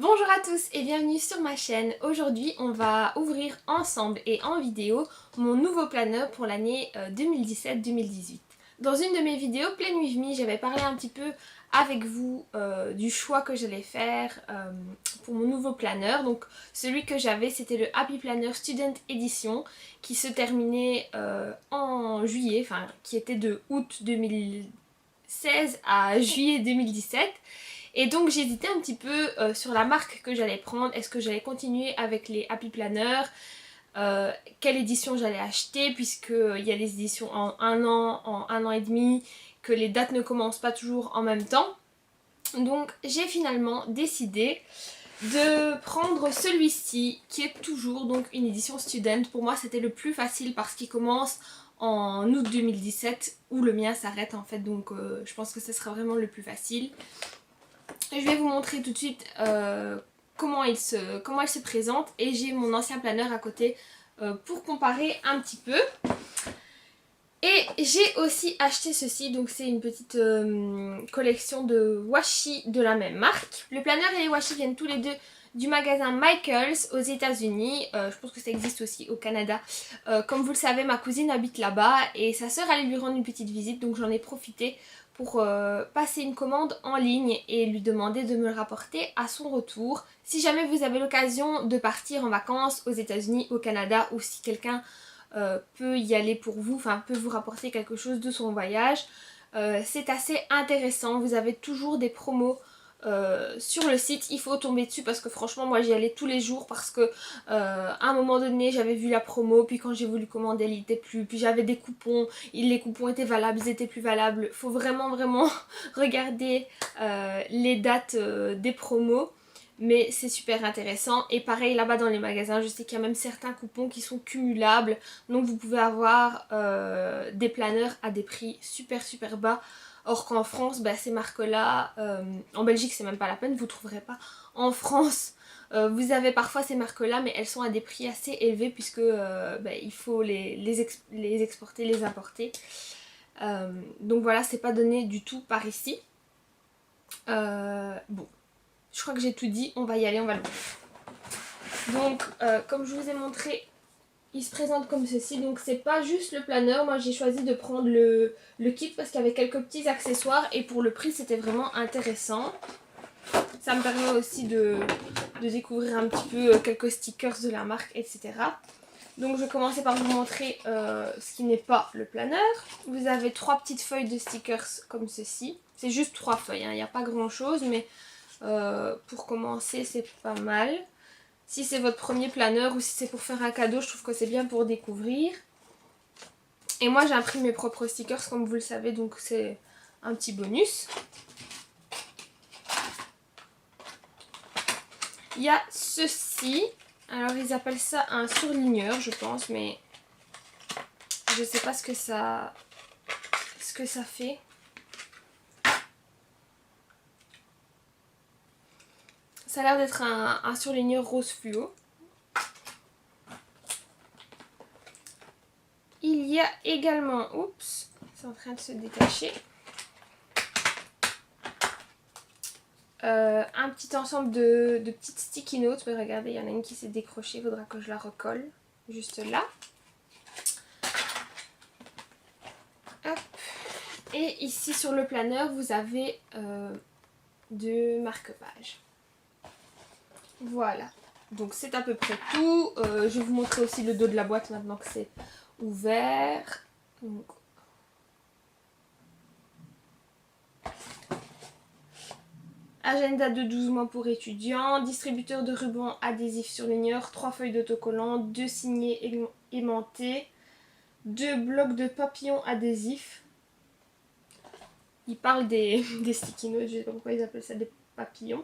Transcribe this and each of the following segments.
Bonjour à tous et bienvenue sur ma chaîne. Aujourd'hui on va ouvrir ensemble et en vidéo mon nouveau planeur pour l'année 2017-2018. Dans une de mes vidéos Pleine With Me, j'avais parlé un petit peu avec vous du choix que j'allais faire pour mon nouveau planeur. Donc celui que j'avais, c'était le Happy Planner Student Edition qui se terminait en juillet, enfin qui était de août 2016 à juillet 2017. Et donc j'hésitais un petit peu sur la marque que j'allais prendre. Est-ce que j'allais continuer avec les Happy Planner, quelle édition j'allais acheter, puisqu'il y a des éditions en un an et demi, que les dates ne commencent pas toujours en même temps. Donc j'ai finalement décidé de prendre celui-ci qui est toujours donc une édition student. Pour moi c'était le plus facile parce qu'il commence en août 2017 où le mien s'arrête en fait, donc je pense que ce sera vraiment le plus facile. Je vais vous montrer tout de suite comment il se présente, et j'ai mon ancien planeur à côté pour comparer un petit peu. Et j'ai aussi acheté ceci, donc c'est une petite collection de washi de la même marque. Le planeur et les washi viennent tous les deux du magasin Michaels aux États-Unis. Je pense que ça existe aussi au Canada. Comme vous le savez, ma cousine habite là-bas et sa sœur allait lui rendre une petite visite, donc j'en ai profité pour passer une commande en ligne et lui demander de me le rapporter à son retour. Si jamais vous avez l'occasion de partir en vacances aux États-Unis, au Canada, ou si quelqu'un peut y aller pour vous, enfin peut vous rapporter quelque chose de son voyage, c'est assez intéressant. Vous avez toujours des promos sur le site. Il faut tomber dessus parce que franchement moi j'y allais tous les jours parce que à un moment donné j'avais vu la promo, puis quand j'ai voulu commander elle n'y était plus, puis j'avais des coupons, les coupons étaient valables, ils étaient plus valables. Faut vraiment regarder les dates des promos, mais c'est super intéressant. Et pareil là-bas dans les magasins, je sais qu'il y a même certains coupons qui sont cumulables, donc vous pouvez avoir des planeurs à des prix super bas. Or qu'en France, bah, ces marques-là, en Belgique c'est même pas la peine, vous ne trouverez pas. En France, vous avez parfois ces marques-là, mais elles sont à des prix assez élevés puisque bah, il faut les exporter, les importer. Donc voilà, c'est pas donné du tout par ici. Bon, je crois que j'ai tout dit, on va y aller, on va le voir. Donc, comme je vous ai montré, il se présente comme ceci. Donc c'est pas juste le planeur, moi j'ai choisi de prendre le kit parce qu'il y avait quelques petits accessoires et pour le prix c'était vraiment intéressant. Ça me permet aussi de découvrir un petit peu quelques stickers de la marque, etc. Donc je vais commencer par vous montrer ce qui n'est pas le planeur. Vous avez 3 petites feuilles de stickers comme ceci. C'est juste 3 feuilles, hein. Il n'y a pas grand chose, mais pour commencer c'est pas mal. Si c'est votre premier planeur ou si c'est pour faire un cadeau, je trouve que c'est bien pour découvrir. Et moi j'ai imprimé mes propres stickers comme vous le savez, donc c'est un petit bonus. Il y a ceci. Alors ils appellent ça un surligneur je pense, mais je sais pas ce que ça fait. Ça a l'air d'être un surligneur rose fluo. Il y a également, oups, c'est en train de se détacher, un petit ensemble de petites sticky notes. Mais regardez, il y en a une qui s'est décrochée, il faudra que je la recolle juste là. Hop. Et ici sur le planeur, vous avez 2 marque-pages. Voilà, donc c'est à peu près tout. Je vais vous montrer aussi le dos de la boîte maintenant que c'est ouvert. Donc, agenda de 12 mois pour étudiants, distributeur de rubans adhésifs surligneurs, 3 feuilles d'autocollants, 2 signets aimantés, 2 blocs de papillons adhésifs. Ils parlent des sticky notes, je ne sais pas pourquoi ils appellent ça des papillons.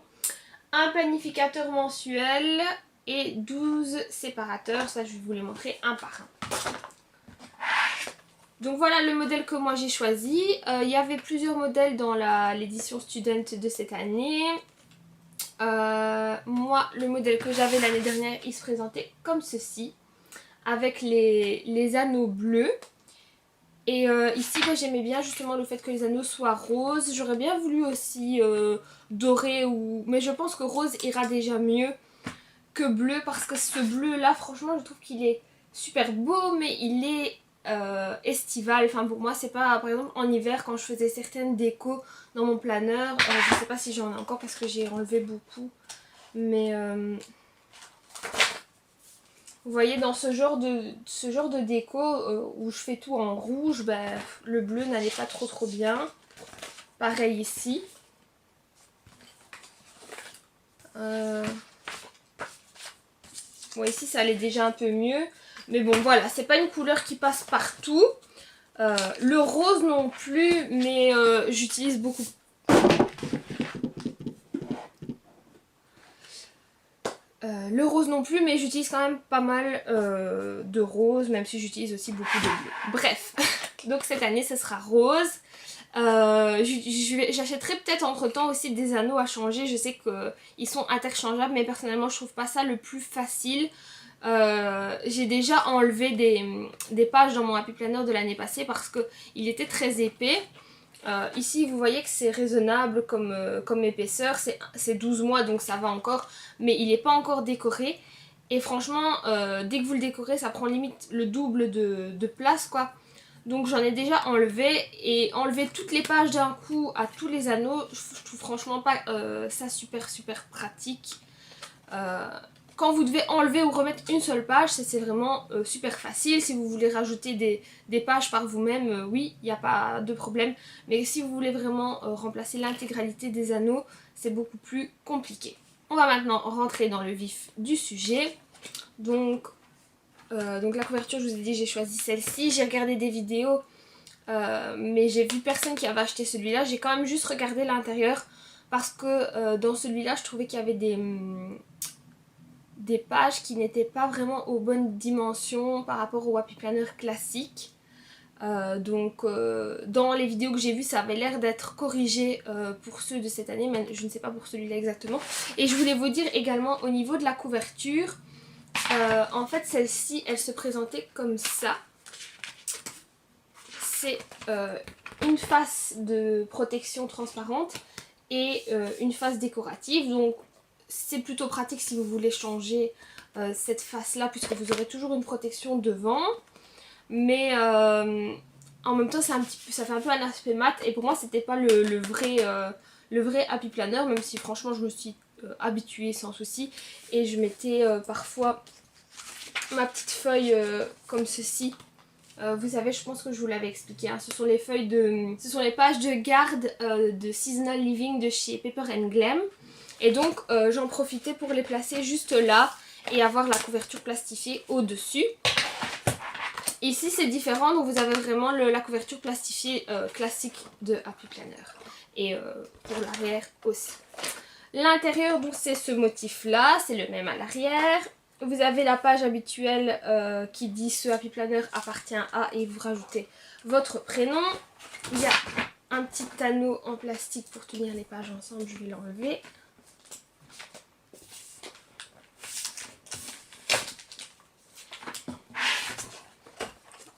Un planificateur mensuel et 12 séparateurs, ça je vais vous les montrer un par un. Donc voilà le modèle que moi j'ai choisi. Il y avait plusieurs modèles dans l'édition student de cette année. Moi le modèle que j'avais l'année dernière, il se présentait comme ceci, avec les anneaux bleus. Et ici j'aimais bien justement le fait que les anneaux soient roses. J'aurais bien voulu aussi doré mais je pense que rose ira déjà mieux que bleu, parce que ce bleu là franchement je trouve qu'il est super beau, mais il est estival. Enfin pour moi c'est pas, par exemple en hiver quand je faisais certaines décos dans mon planeur, je sais pas si j'en ai encore parce que j'ai enlevé beaucoup, mais vous voyez, dans ce genre de déco où je fais tout en rouge, ben, le bleu n'allait pas trop bien. Pareil ici. Bon, ici ça allait déjà un peu mieux. Mais bon voilà, c'est pas une couleur qui passe partout. Le rose non plus, mais j'utilise beaucoup. Le rose non plus, mais j'utilise quand même pas mal de rose, même si j'utilise aussi beaucoup de bleu. Bref, donc cette année ce sera rose. J'achèterai peut-être entre temps aussi des anneaux à changer. Je sais qu'ils sont interchangeables, mais personnellement je trouve pas ça le plus facile. J'ai déjà enlevé des pages dans mon Happy Planner de l'année passée parce qu'il était très épais. Ici vous voyez que c'est raisonnable comme épaisseur, c'est 12 mois donc ça va encore, mais il n'est pas encore décoré. Et franchement dès que vous le décorez ça prend limite le double de place quoi. Donc j'en ai déjà enlevé, et enlever toutes les pages d'un coup à tous les anneaux, je trouve franchement pas ça super pratique. Quand vous devez enlever ou remettre une seule page, c'est vraiment super facile. Si vous voulez rajouter des pages par vous-même, oui, il n'y a pas de problème. Mais si vous voulez vraiment remplacer l'intégralité des anneaux, c'est beaucoup plus compliqué. On va maintenant rentrer dans le vif du sujet. Donc la couverture, je vous ai dit, j'ai choisi celle-ci. J'ai regardé des vidéos, mais j'ai vu personne qui avait acheté celui-là. J'ai quand même juste regardé l'intérieur parce que dans celui-là, je trouvais qu'il y avait des pages qui n'étaient pas vraiment aux bonnes dimensions par rapport au Happy Planner classique. Dans les vidéos que j'ai vues, ça avait l'air d'être corrigé pour ceux de cette année, mais je ne sais pas pour celui-là exactement. Et je voulais vous dire également au niveau de la couverture, en fait celle-ci elle se présentait comme ça. C'est une face de protection transparente et une face décorative, donc c'est plutôt pratique si vous voulez changer cette face là, puisque vous aurez toujours une protection devant, mais en même temps ça fait un peu un aspect mat, et pour moi c'était pas le vrai Happy Planner, même si franchement je me suis habituée sans souci, et je mettais parfois ma petite feuille comme ceci. Vous savez, je pense que je vous l'avais expliqué, hein. Ce sont les pages de garde de Seasonal Living de chez Paper Glam. Et donc j'en profitais pour les placer juste là et avoir la couverture plastifiée au-dessus. Ici c'est différent, donc vous avez vraiment la couverture plastifiée classique de Happy Planner. Et pour l'arrière aussi. L'intérieur, donc c'est ce motif là, c'est le même à l'arrière. Vous avez la page habituelle qui dit ce Happy Planner appartient à, et vous rajoutez votre prénom. Il y a un petit anneau en plastique pour tenir les pages ensemble, je vais l'enlever.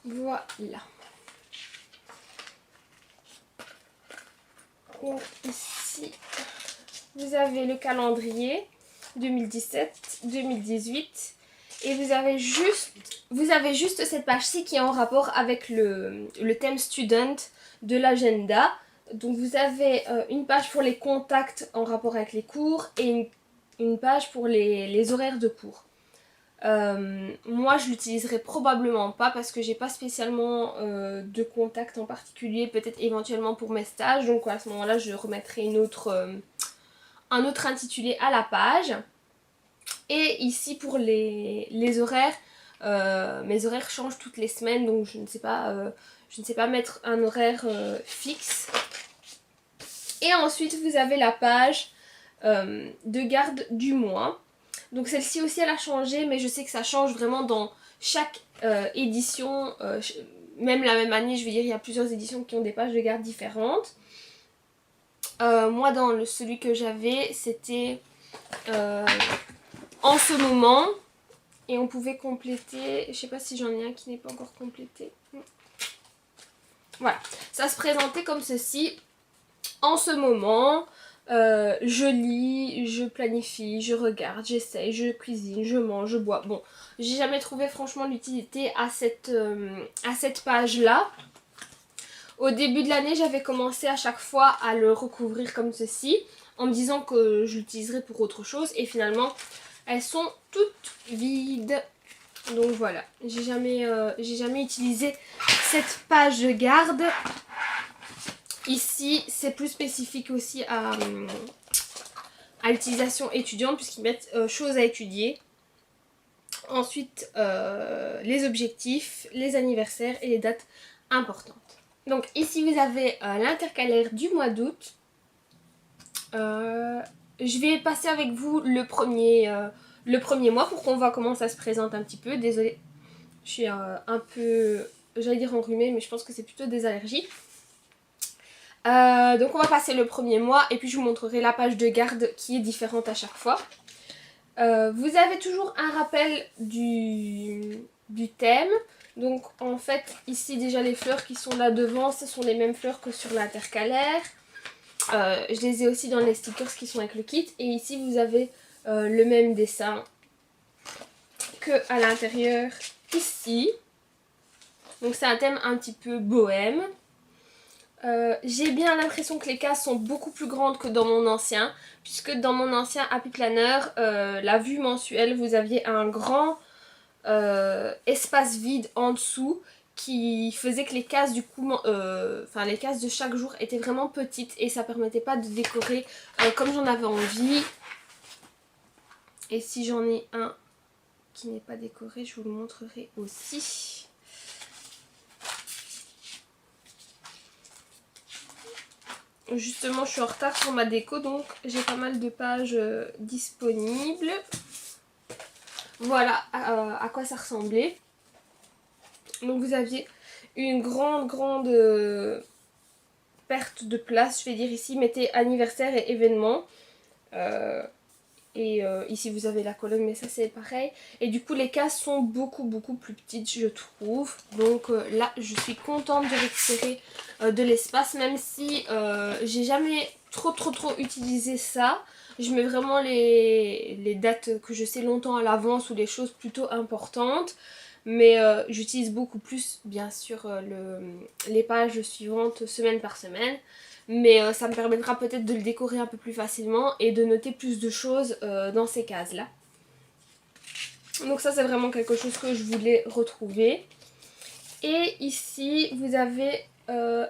Voilà. Donc ici, vous avez le calendrier 2017-2018 et vous avez juste cette page-ci qui est en rapport avec le thème student de l'agenda. Donc vous avez une page pour les contacts en rapport avec les cours et une page pour les horaires de cours. Moi je l'utiliserai probablement pas parce que j'ai pas spécialement de contact en particulier, peut-être éventuellement pour mes stages, donc à ce moment là je remettrai un autre intitulé à la page. Et ici pour les horaires, mes horaires changent toutes les semaines, donc je ne sais pas mettre un horaire fixe. Et ensuite vous avez la page de garde du mois. Donc celle-ci aussi elle a changé, mais je sais que ça change vraiment dans chaque édition, même la même année, je veux dire, il y a plusieurs éditions qui ont des pages de garde différentes. Moi dans celui que j'avais, c'était en ce moment, et on pouvait compléter, je sais pas si j'en ai un qui n'est pas encore complété. Voilà, ça se présentait comme ceci. En ce moment, je lis, je planifie, je regarde, j'essaye, je cuisine, je mange, je bois. Bon, j'ai jamais trouvé franchement l'utilité à cette page-là. Au début de l'année, j'avais commencé à chaque fois à le recouvrir comme ceci, en me disant que je l'utiliserais pour autre chose. Et finalement, elles sont toutes vides. Donc voilà, j'ai jamais utilisé cette page de garde. Ici, c'est plus spécifique aussi à l'utilisation étudiante, puisqu'ils mettent choses à étudier. Ensuite, les objectifs, les anniversaires et les dates importantes. Donc ici, vous avez l'intercalaire du mois d'août. Je vais passer avec vous le premier mois pour qu'on voit comment ça se présente un petit peu. Désolée, je suis un peu, j'allais dire enrhumée, mais je pense que c'est plutôt des allergies. Donc on va passer le premier mois et puis je vous montrerai la page de garde qui est différente à chaque fois. Vous avez toujours un rappel du thème. Donc en fait ici déjà les fleurs qui sont là devant, ce sont les mêmes fleurs que sur l'intercalaire. Je les ai aussi dans les stickers qui sont avec le kit. Et ici vous avez le même dessin que à l'intérieur ici. Donc c'est un thème un petit peu bohème. J'ai bien l'impression que les cases sont beaucoup plus grandes que dans mon ancien, puisque dans mon ancien Happy Planner, la vue mensuelle, vous aviez un grand espace vide en dessous qui faisait que les cases du coup, les cases de chaque jour étaient vraiment petites et ça permettait pas de décorer comme j'en avais envie. Et si j'en ai un qui n'est pas décoré, je vous le montrerai aussi. Justement, je suis en retard sur ma déco, donc j'ai pas mal de pages disponibles. Voilà à quoi ça ressemblait. Donc vous aviez une grande perte de place. Je vais dire ici, mettez anniversaire et événement. Ici vous avez la colonne, mais ça c'est pareil. Et du coup les cases sont beaucoup plus petites, je trouve. Donc là je suis contente de récupérer de l'espace, même si j'ai jamais trop utilisé ça. Je mets vraiment les dates que je sais longtemps à l'avance ou les choses plutôt importantes. Mais j'utilise beaucoup plus bien sûr les pages suivantes semaine par semaine. Mais ça me permettra peut-être de le décorer un peu plus facilement et de noter plus de choses dans ces cases-là. Donc ça c'est vraiment quelque chose que je voulais retrouver. Et ici vous avez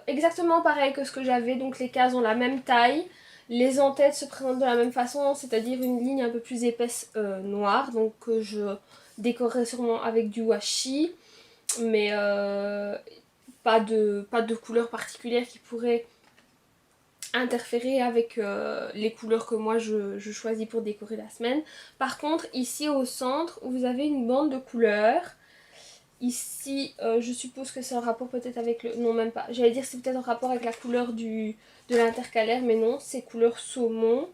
exactement pareil que ce que j'avais. Donc les cases ont la même taille. Les en-têtes se présentent de la même façon, c'est-à-dire une ligne un peu plus épaisse noire. Donc que je décorerai sûrement avec du washi. Mais pas de couleur particulière qui pourrait interférer avec les couleurs que moi je choisis pour décorer la semaine. Par contre ici au centre vous avez une bande de couleurs. Ici je suppose que c'est en rapport peut-être avec le... Non même pas, j'allais dire c'est peut-être en rapport avec la couleur de l'intercalaire, mais non, c'est couleur saumon.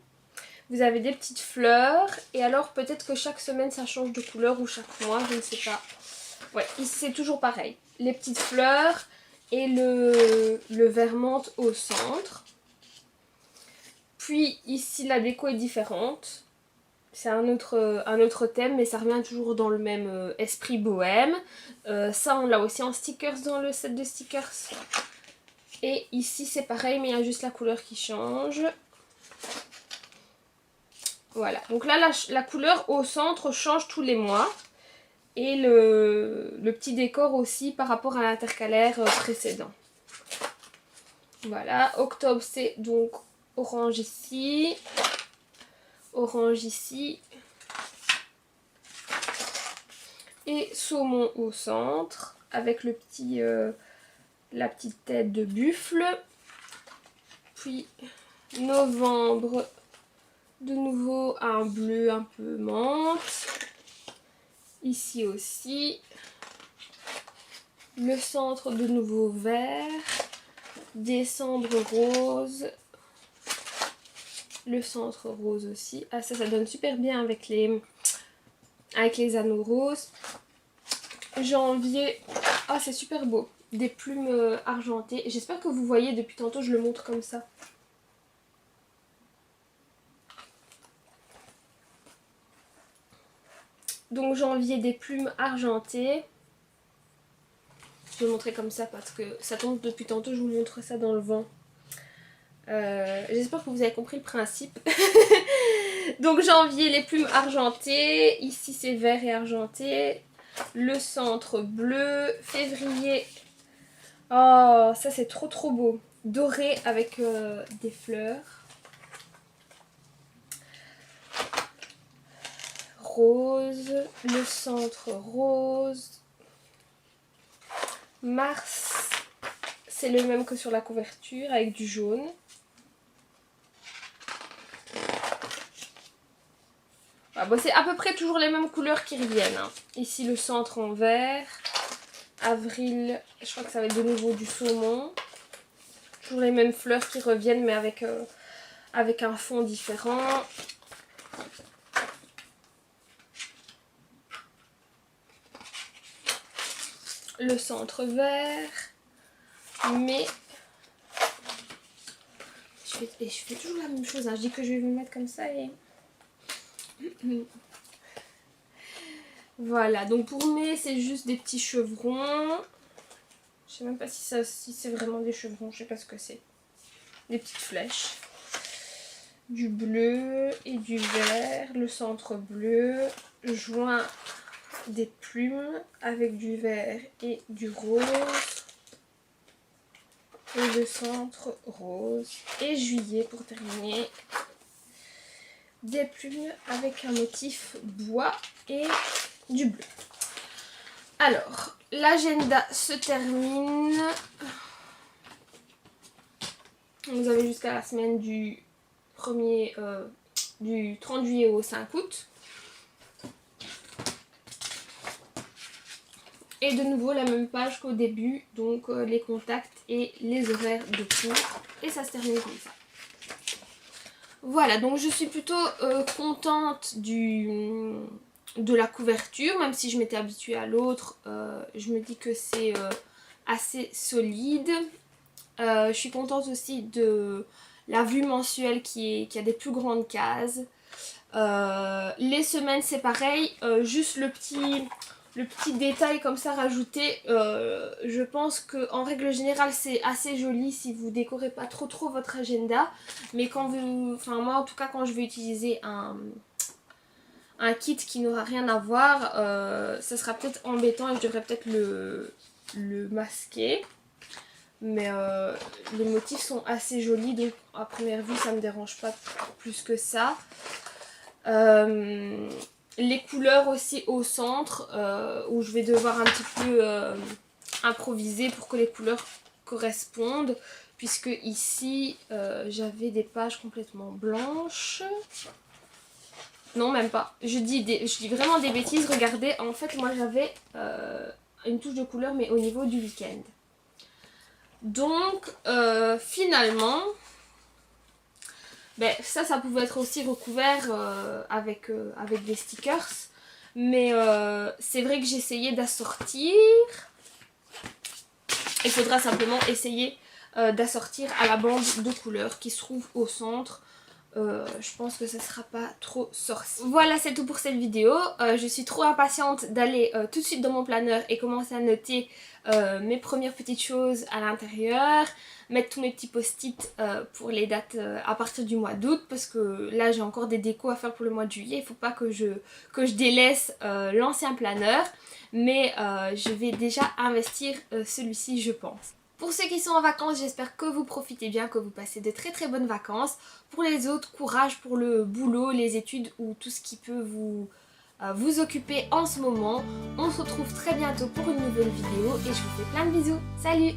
Vous avez des petites fleurs et alors peut-être que chaque semaine ça change de couleur ou chaque mois, je ne sais pas. Ouais, ici c'est toujours pareil, les petites fleurs et le vert menthe au centre. Puis ici la déco est différente, c'est un autre thème mais ça revient toujours dans le même esprit bohème. Ça on l'a aussi en stickers dans le set de stickers. Et ici c'est pareil mais il y a juste la couleur qui change. Voilà, donc là la couleur au centre change tous les mois. Et le petit décor aussi par rapport à l'intercalaire précédent. Voilà, octobre c'est donc orange ici, et saumon au centre avec le petit, la petite tête de buffle. Puis novembre, de nouveau un bleu un peu menthe. Ici aussi, le centre de nouveau vert, décembre rose, le centre rose aussi. Ah ça donne super bien avec les anneaux roses. Janvier, ah c'est super beau. des plumes argentées. J'espère que vous voyez, depuis tantôt je le montre comme ça. Donc j'ai envié des plumes argentées. Je vais vous montrer comme ça parce que ça tombe depuis tantôt, je vous montre ça dans le vent. J'espère que vous avez compris le principe. Donc j'ai envié les plumes argentées. Ici c'est vert et argenté. Le centre bleu. Février. Oh, ça c'est trop trop beau. Doré avec des fleurs. Rose. Le centre rose. Mars. C'est le même que sur la couverture avec du jaune. Ah, bon, c'est à peu près toujours les mêmes couleurs qui reviennent. Hein. Ici le centre en vert. Avril, je crois que ça va être de nouveau du saumon. Toujours les mêmes fleurs qui reviennent mais avec un fond différent. Le centre vert. Mais je fais toujours la même chose. Hein. Je dis que je vais me mettre comme ça et... Voilà, donc pour mai c'est juste des petits chevrons. Je sais même pas si c'est vraiment des chevrons, je sais pas ce que c'est. Des petites flèches. Du bleu et du vert, le centre bleu. Joint des plumes avec du vert et du rose. Et le centre rose. Et juillet pour terminer. Des plumes avec un motif bois et du bleu. Alors, l'agenda se termine. Vous avez jusqu'à la semaine du 30 juillet au 5 août. Et de nouveau la même page qu'au début, donc les contacts et les horaires de cours. Et ça se termine comme ça. Voilà, donc je suis plutôt contente de la couverture, même si je m'étais habituée à l'autre. Je me dis que c'est assez solide. Je suis contente aussi de la vue mensuelle qui a des plus grandes cases. Les semaines c'est pareil, juste le petit détail comme ça rajouté. Je pense qu'en règle générale c'est assez joli si vous décorez pas trop votre agenda. Mais quand vous, enfin moi en tout cas quand je vais utiliser un kit qui n'aura rien à voir, ça sera peut-être embêtant et je devrais peut-être le masquer. Mais les motifs sont assez jolis, donc à première vue ça me dérange pas plus que ça. Les couleurs aussi au centre, où je vais devoir un petit peu improviser pour que les couleurs correspondent. Puisque ici j'avais des pages complètement blanches. Non, même pas. Je dis vraiment des bêtises. Regardez, en fait moi j'avais une touche de couleur mais au niveau du week-end. Donc finalement, ben, ça pouvait être aussi recouvert avec des stickers. Mais c'est vrai que j'ai essayé d'assortir. Il faudra simplement essayer d'assortir à la bande de couleurs qui se trouve au centre. Je pense que ça sera pas trop sorcier. Voilà, c'est tout pour cette vidéo. Je suis trop impatiente d'aller tout de suite dans mon planeur et commencer à noter mes premières petites choses à l'intérieur, mettre tous mes petits post-it pour les dates à partir du mois d'août, parce que là j'ai encore des décos à faire pour le mois de juillet. Il faut pas que je délaisse l'ancien planeur, mais je vais déjà investir celui-ci, je pense. Pour ceux qui sont en vacances, j'espère que vous profitez bien, que vous passez de très bonnes vacances. Pour les autres, courage pour le boulot, les études ou tout ce qui peut vous occuper en ce moment. On se retrouve très bientôt pour une nouvelle vidéo et je vous fais plein de bisous. Salut!